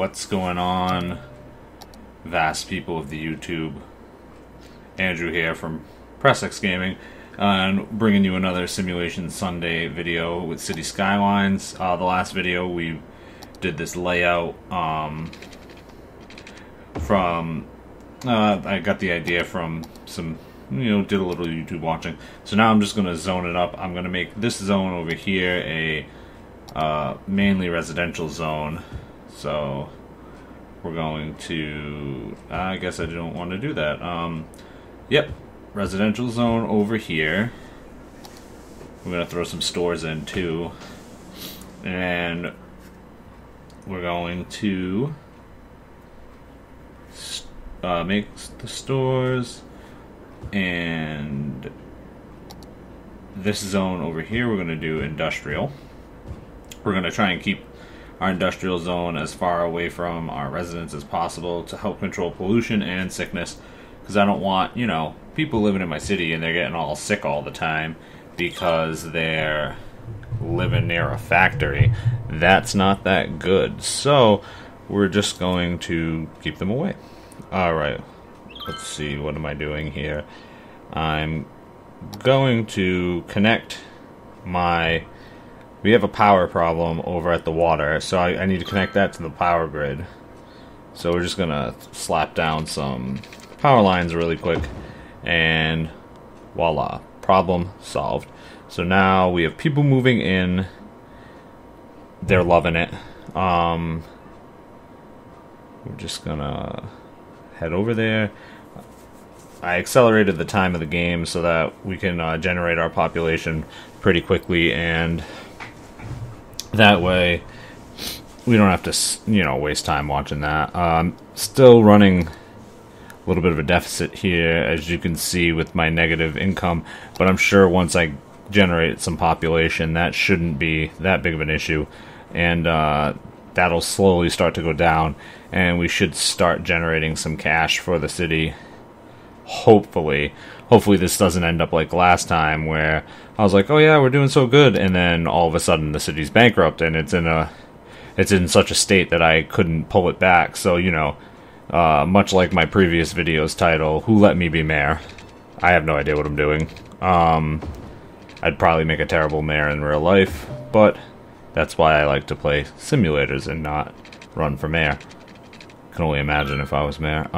What's going on, vast people of the YouTube? Andrew here from Pressxgaming, and bringing you another Simulation Sunday video with City Skylines. The last video we did this layout from I got the idea from some, did a little YouTube watching. So now I'm just going to zone it up. I'm going to make this zone over here a mainly residential zone. So we're going to, I guess I don't want to do that. Yep, residential zone over here. We're going to throw some stores in too. And we're going to make the stores, and this zone over here we're going to do industrial. We're going to try and keep our industrial zone as far away from our residents as possible to help control pollution and sickness, because I don't want, people living in my city and they're getting all sick all the time because they're living near a factory. That's not that good. So we're just going to keep them away. Alright, let's see, what am I doing here? I'm going to connect we have a power problem over at the water, so I need to connect that to the power grid. So we're just gonna slap down some power lines really quick, and voila, problem solved. So now we have people moving in. They're loving it. We're just gonna head over there. I accelerated the time of the game so that we can generate our population pretty quickly, and that way we don't have to, waste time watching that. Still running a little bit of a deficit here, as you can see, with my negative income, but I'm sure once I generate some population, that shouldn't be that big of an issue, and that'll slowly start to go down, and we should start generating some cash for the city. Hopefully this doesn't end up like last time, where I was like, oh yeah, we're doing so good, and then all of a sudden the city's bankrupt, and it's in such a state that I couldn't pull it back. So, much like my previous video's title, Who Let Me Be Mayor? I have no idea what I'm doing. I'd probably make a terrible mayor in real life, but that's why I like to play simulators and not run for mayor. Can only imagine if I was mayor.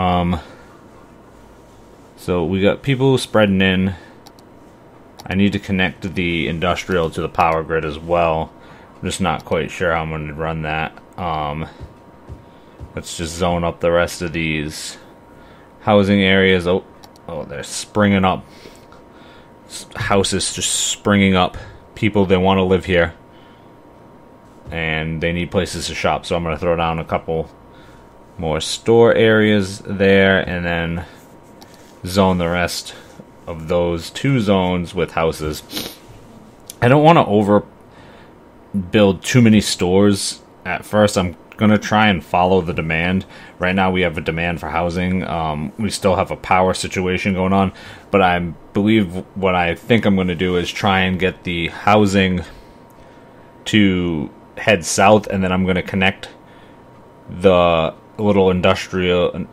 So we got people spreading in. I need to connect the industrial to the power grid as well. I'm just not quite sure how I'm going to run that. Let's just zone up the rest of these housing areas. Oh, they're springing up. Houses just springing up. People, they want to live here, and they need places to shop. So I'm going to throw down a couple more store areas there, and then zone the rest of those two zones with houses. I don't want to overbuild too many stores at first. I'm going to try and follow the demand. Right now we have a demand for housing. We still have a power situation going on, but I believe what I think I'm going to do is try and get the housing to head south, and then I'm going to connect the little industrial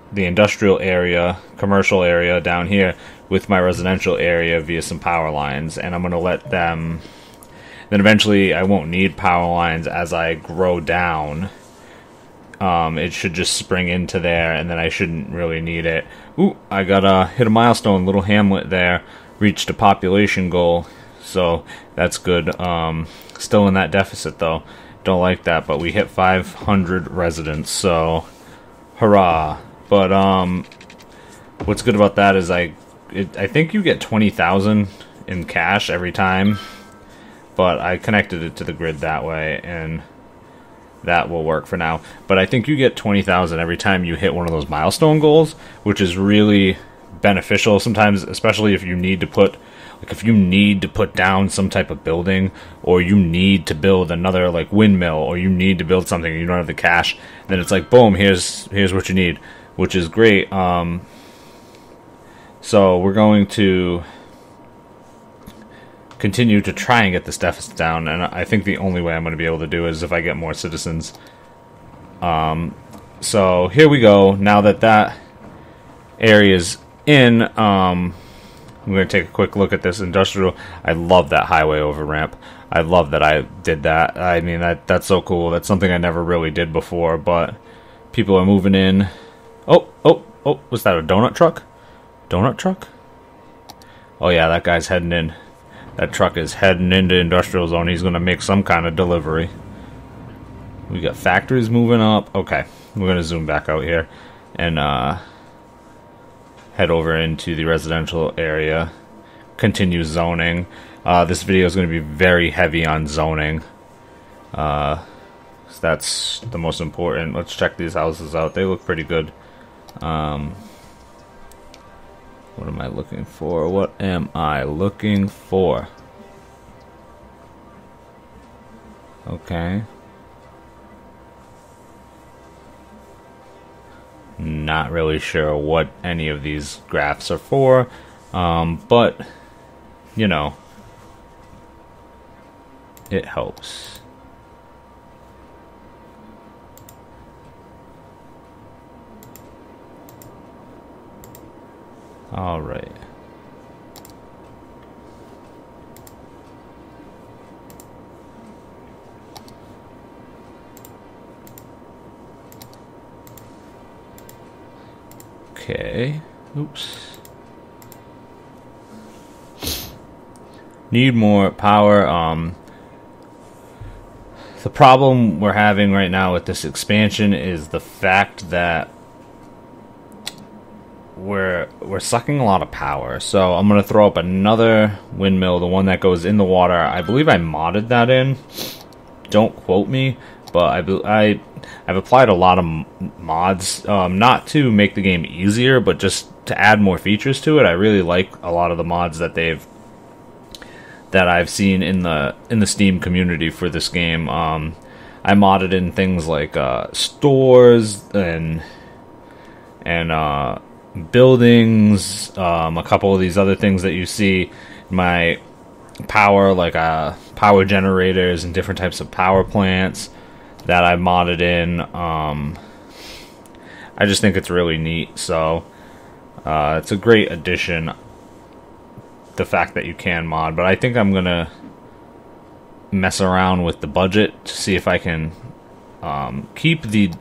area, commercial area down here with my residential area via some power lines, and I'm going to let them, then eventually I won't need power lines as I grow down. It should just spring into there, and then I shouldn't really need it. Ooh, I got hit a milestone, little hamlet there, reached a population goal, so that's good. Still in that deficit though, don't like that, but we hit 500 residents, so hurrah. But what's good about that is I think you get 20,000 in cash every time, but I connected it to the grid that way, and that will work for now. But I think you get 20,000 every time you hit one of those milestone goals, which is really beneficial sometimes, especially if you need to put down some type of building, or you need to build another windmill, or you need to build something and you don't have the cash. Then it's like, boom, here's what you need, which is great. So we're going to continue to try and get this deficit down, and I think the only way I'm going to be able to do it is if I get more citizens. So here we go. Now that that area's in, I'm going to take a quick look at this industrial. I love that highway over ramp. I love that I did that. I mean, that's so cool. That's something I never really did before, but people are moving in. Oh, was that a donut truck? Donut truck? Oh yeah, that guy's heading in. That truck is heading into industrial zone. He's going to make some kind of delivery. We got factories moving up. Okay, we're going to zoom back out here and head over into the residential area. Continue zoning. This video is going to be very heavy on zoning. That's the most important. Let's check these houses out. They look pretty good. What am I looking for? What am I looking for? Okay. Not really sure what any of these graphs are for, but, you know, it helps. All right. Okay. Oops. Need more power. The problem we're having right now with this expansion is the fact that we're sucking a lot of power. So I'm gonna throw up another windmill, the one that goes in the water. I believe I modded that in. Don't quote me, but I've applied a lot of mods, not to make the game easier, but just to add more features to it. I really like a lot of the mods that I've seen in the Steam community for this game. I modded in things like stores and buildings, a couple of these other things that you see. My power, like power generators and different types of power plants that I modded in. I just think it's really neat. So it's a great addition, the fact that you can mod. But I think I'm gonna mess around with the budget to see if I can keep the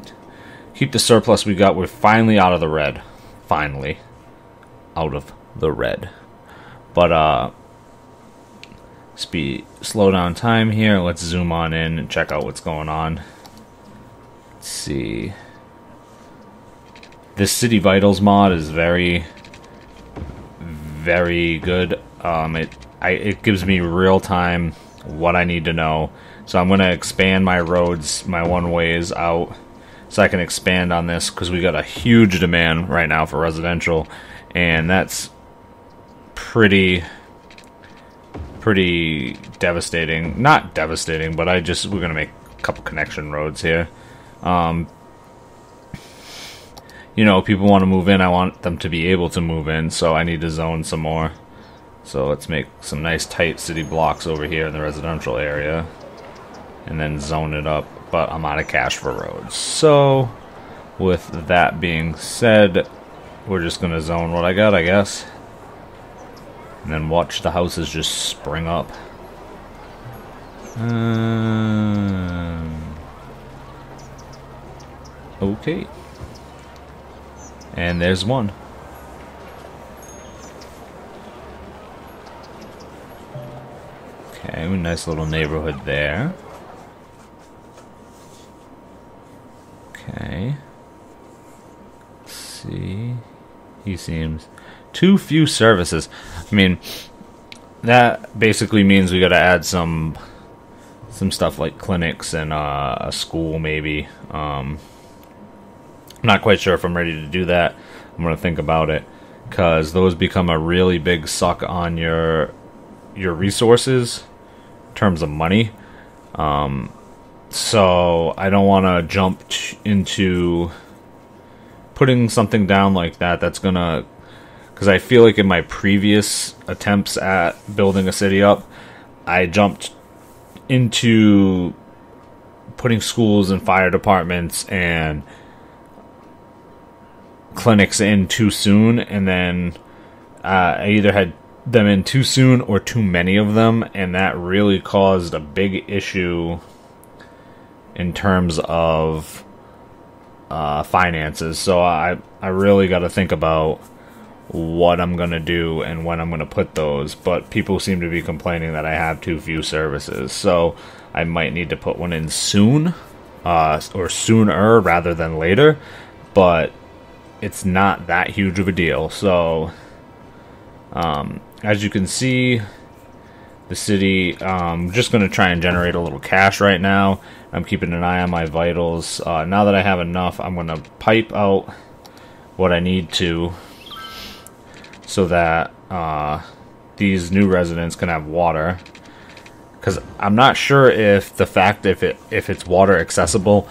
surplus we got. We're finally out of the red. Finally out of the red. But slow down time here. Let's zoom on in and check out what's going on. Let's see. This City Vitals mod is very, very good. It gives me real time what I need to know. So I'm gonna expand my roads, my one ways out, so I can expand on this, because we got a huge demand right now for residential, and that's pretty devastating. Not devastating, but we're gonna make a couple connection roads here. You know, people want to move in, I want them to be able to move in, so I need to zone some more. So let's make some nice tight city blocks over here in the residential area, and then zone it up. But I'm out of cash for roads. So with that being said, we're just gonna zone what I got, I guess, and then watch the houses just spring up. Okay, and there's one. Okay, nice little neighborhood there. Okay. Let's see. He seems too few services. I mean, that basically means we gotta add some stuff like clinics and a school, maybe. Not quite sure if I'm ready to do that. I'm gonna think about it, because those become a really big suck on your resources in terms of money. So I don't want to jump into putting something down like that. That's gonna, because I feel like in my previous attempts at building a city up, I jumped into putting schools and fire departments and clinics in too soon, and then I either had them in too soon or too many of them, and that really caused a big issue in terms of finances. So I really got to think about what I'm going to do and when I'm going to put those, but people seem to be complaining that I have too few services, so I might need to put one in soon, or sooner rather than later, but it's not that huge of a deal. So as you can see, the city, I'm just going to try and generate a little cash right now. I'm keeping an eye on my vitals. Now that I have enough, I'm going to pipe out what I need to, so that these new residents can have water. Because I'm not sure if the fact if it's water accessible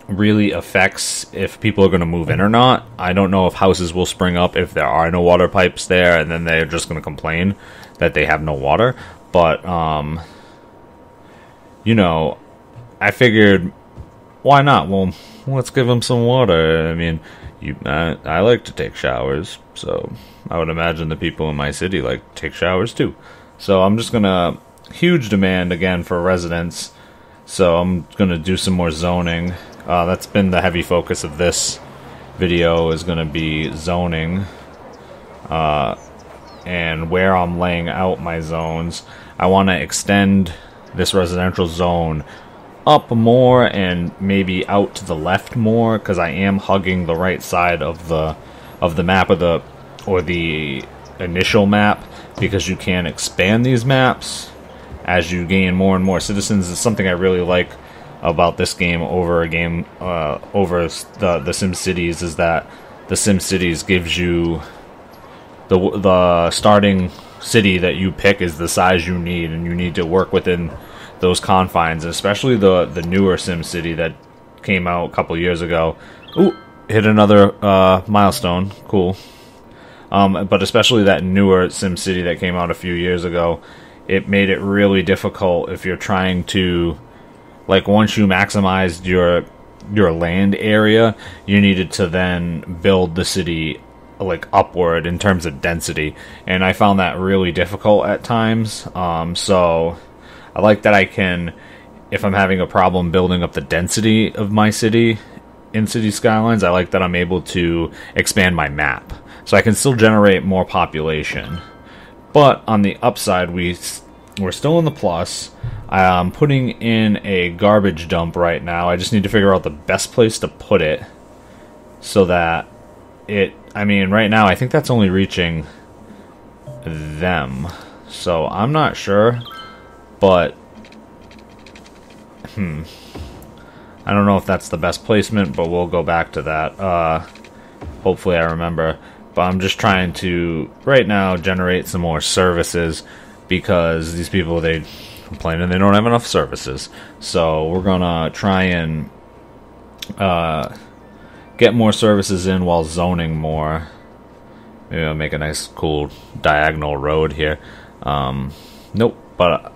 really affects if people are going to move in or not. I don't know if houses will spring up if there are no water pipes there, and then they're just going to complain that they have no water. But you know, I figured, why not? Well, let's give them some water. I mean, I like to take showers, so I would imagine the people in my city like to take showers too. So I'm just gonna, huge demand again for residents, so I'm gonna do some more zoning. That's been the heavy focus of this video, is gonna be zoning, and where I'm laying out my zones. I want to extend this residential zone up more and maybe out to the left more, because I am hugging the right side of the map, or the initial map, because you can expand these maps as you gain more and more citizens. It's something I really like about this game over the SimCities, is that the SimCities gives you the starting city that you pick is the size you need, and you need to work within those confines, especially the newer SimCity that came out a couple years ago. Ooh, hit another milestone. Cool. But especially that newer SimCity that came out a few years ago, it made it really difficult if you're trying to, like, once you maximized your land area, you needed to then build the city like upward in terms of density, and I found that really difficult at times. So I like that I can, if I'm having a problem building up the density of my city in City Skylines, I like that I'm able to expand my map, so I can still generate more population. But on the upside, we're still in the plus. I'm putting in a garbage dump right now. I just need to figure out the best place to put it, so that I mean, right now I think that's only reaching them, so I'm not sure. But I don't know if that's the best placement, but we'll go back to that. Hopefully I remember. But I'm just trying to, right now, generate some more services, because these people, they complain and they don't have enough services. So we're gonna try and get more services in while zoning more. Maybe I'll make a nice cool diagonal road here. Nope, but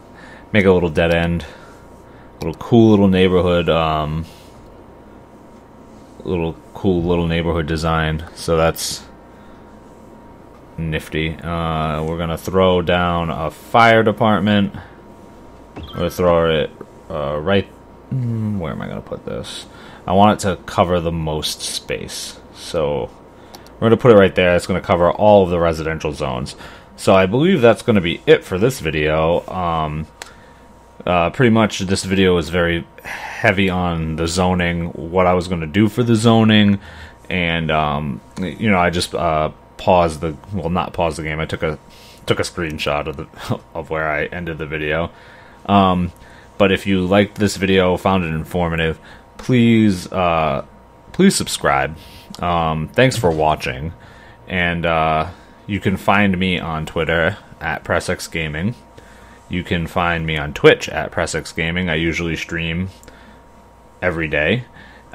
make a little dead end, little cool little neighborhood, little cool little neighborhood design. So that's nifty. We're gonna throw down a fire department. We'll throw it right. Where am I gonna put this? I want it to cover the most space, so we're gonna put it right there. It's gonna cover all of the residential zones. So I believe that's gonna be it for this video. Pretty much this video was very heavy on the zoning, what I was going to do for the zoning, and you know, I just paused the, well, not paused the game, I took a screenshot of where I ended the video. But if you liked this video, found it informative, please subscribe. Thanks for watching, and you can find me on Twitter at Pressxgaming. You can find me on Twitch at Pressxgaming. I usually stream every day.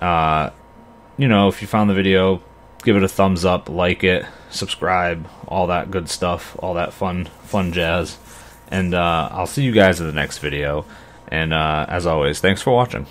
You know, if you found the video, give it a thumbs up, like it, subscribe, all that good stuff, all that fun jazz. And I'll see you guys in the next video. And as always, thanks for watching.